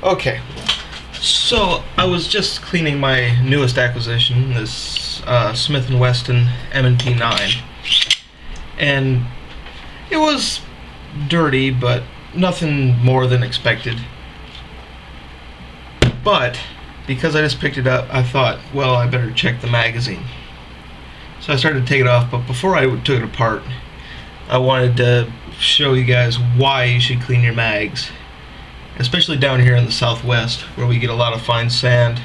Okay, so I was just cleaning my newest acquisition, this Smith & Wesson M&P 9, and it was dirty, but nothing more than expected. But because I just picked it up, I thought, well, I better check the magazine. So I started to take it off, but before I took it apart, I wanted to show you guys why you should clean your mags, especially down here in the southwest where we get a lot of fine sand.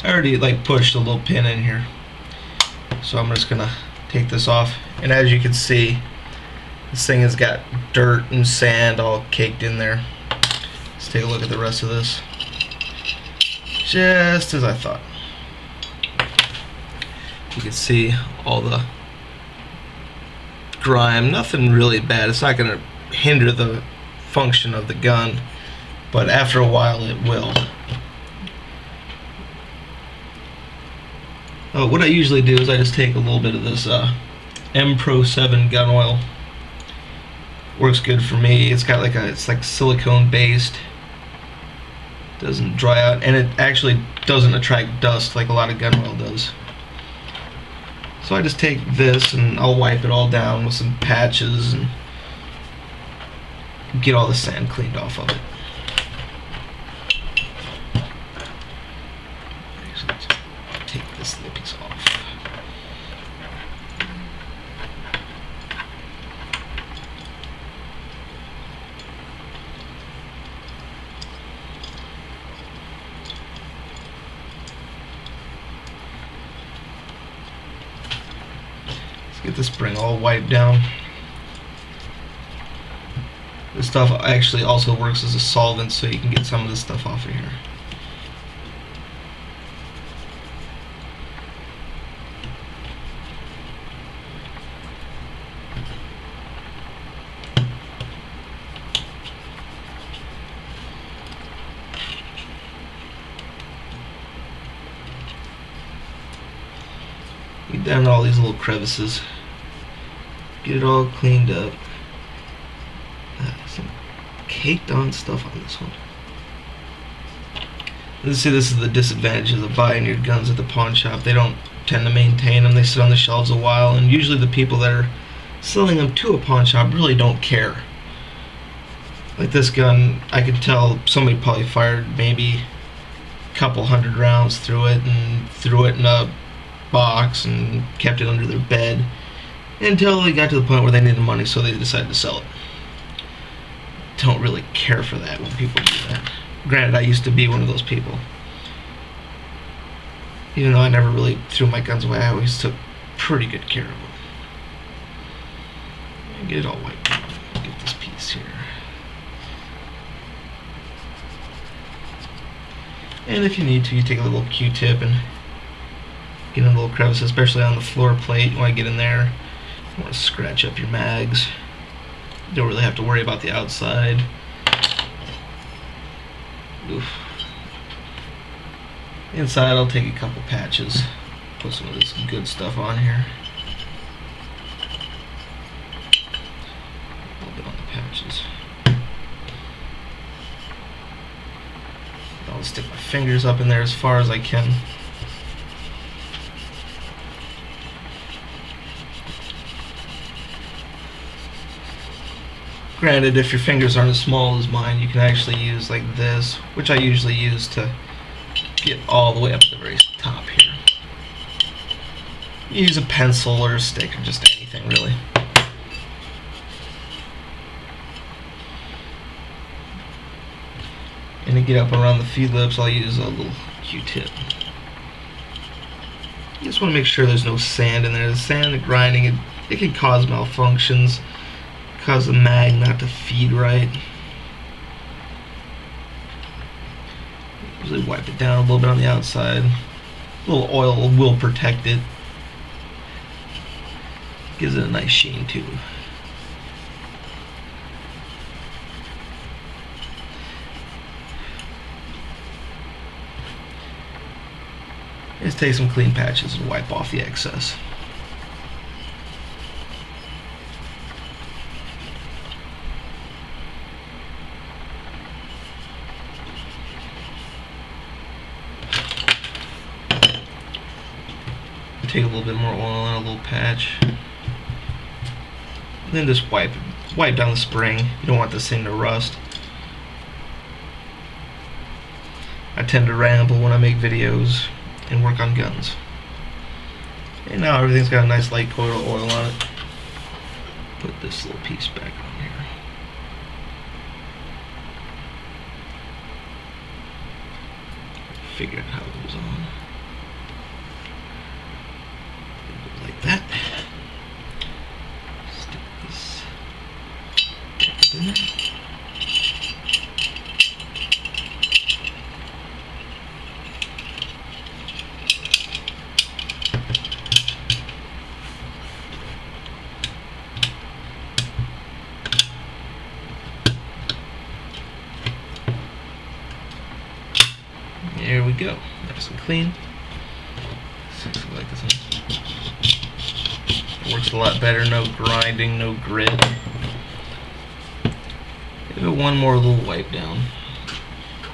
I already pushed a little pin in here, so I'm just gonna take this off, and as you can see, this thing has got dirt and sand all caked in there. Let's take a look at the rest of this. Just as I thought. You can see all the grime, nothing really bad. It's not going to hinder the function of the gun, but after a while it will. What I usually do is I just take a little bit of this M Pro 7 gun oil. Works good for me. It's got it's like silicone based. Doesn't dry out, and it actually doesn't attract dust like a lot of gun oil does. So I just take this and I'll wipe it all down with some patches and get all the sand cleaned off of it. Let's take this little piece off. Get this spring all wiped down. This stuff actually also works as a solvent, so you can get some of this stuff off of here. Get down all these little crevices. Get it all cleaned up. Some caked on stuff on this one. Let's see, this is the disadvantage of buying your guns at the pawn shop. They don't tend to maintain them. They sit on the shelves a while, and usually the people that are selling them to a pawn shop really don't care. Like this gun, I could tell somebody probably fired maybe a couple hundred rounds through it and threw it in a box and kept it under their bed until they got to the point where they needed money, so they decided to sell it. Don't really care for that when people do that. Granted, I used to be one of those people. Even though I never really threw my guns away, I always took pretty good care of them. Get it all wiped out. Get this piece here. And if you need to, you take a little Q-tip and get in a little crevice, especially on the floor plate. You want to get in there. You want to scratch up your mags. You don't really have to worry about the outside. Oof. Inside, I'll take a couple patches. Put some of this good stuff on here. A little bit on the patches. I'll stick my fingers up in there as far as I can. Granted, if your fingers aren't as small as mine, you can actually use like this, which I usually use to get all the way up to the very top here. You use a pencil or a stick or just anything really. And to get up around the feed lips, I'll use a little Q-tip. You just want to make sure there's no sand in there. The sand and grinding, it can cause malfunctions. Cause the mag not to feed right. Usually wipe it down a little bit on the outside. A little oil will protect it. Gives it a nice sheen too. Just take some clean patches and wipe off the excess. take a little bit more oil on a little patch. And then just wipe down the spring. You don't want this thing to rust. I tend to ramble when I make videos and work on guns. And now everything's got a nice light coat of oil on it. Put this little piece back on here. Figure out how it goes on. Like that. Stick this back in there. There we go. Nice and clean. Something like this one. It works a lot better. No grinding, no grit. Give it one more little wipe down.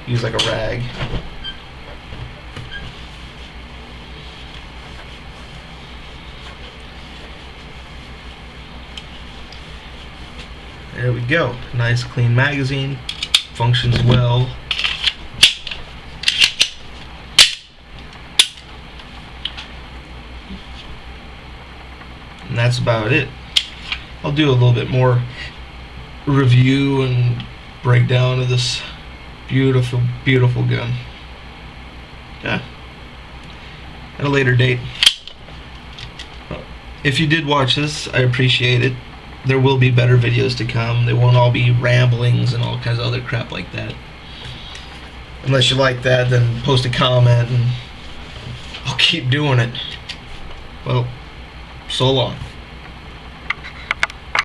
Use like a rag. There we go. Nice clean magazine. Functions well. And that's about it. I'll do a little bit more review and breakdown of this beautiful, beautiful gun. Yeah. At a later date. If you did watch this, I appreciate it. There will be better videos to come. They won't all be ramblings and all kinds of other crap like that. Unless you like that, then post a comment and I'll keep doing it. Well, so long.